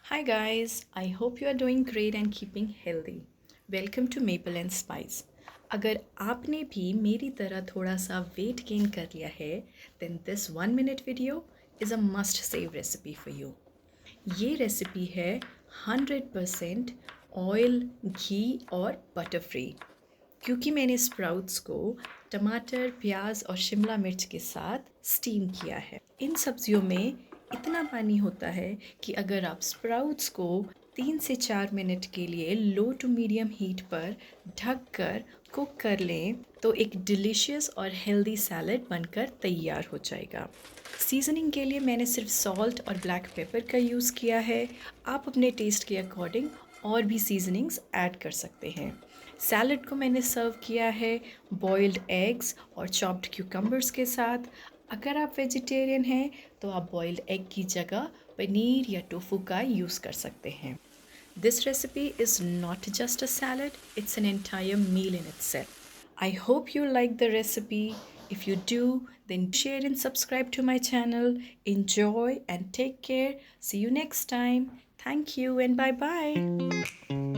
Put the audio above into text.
Hi guys, I hope you are doing great and keeping healthy. Welcome to Maple and Spice. अगर आपने भी मेरी तरह थोड़ा सा वेट गेन कर लिया है, then this 1 minute video is a must save recipe for you. ये रेसिपी है 100% ऑयल, घी और बटर फ्री क्योंकि मैंने स्प्राउट्स को टमाटर, प्याज और शिमला मिर्च के साथ स्टीम किया है। इन सब्जियों में इतना पानी होता है कि अगर आप स्प्राउट्स को 3 से 4 मिनट के लिए लो टू मीडियम हीट पर ढक कर कुक कर लें तो एक डिलीशियस और हेल्दी सैलड बनकर तैयार हो जाएगा। सीजनिंग के लिए मैंने सिर्फ सॉल्ट और ब्लैक पेपर का यूज़ किया है। आप अपने टेस्ट के अकॉर्डिंग और भी सीजनिंग्स ऐड कर सकते हैं। सैलड को मैंने सर्व किया है बॉइल्ड एग्स और चॉप्ड क्यूकम्बर्स के साथ। अगर आप वेजिटेरियन हैं तो आप बॉइल्ड एग की जगह पनीर या टोफू का यूज़ कर सकते हैं। This recipe is not just a salad, it's an entire meal in itself. I hope you like the recipe. If you do, then share and subscribe to my channel. Enjoy and take care. See you next time. Thank you and bye bye.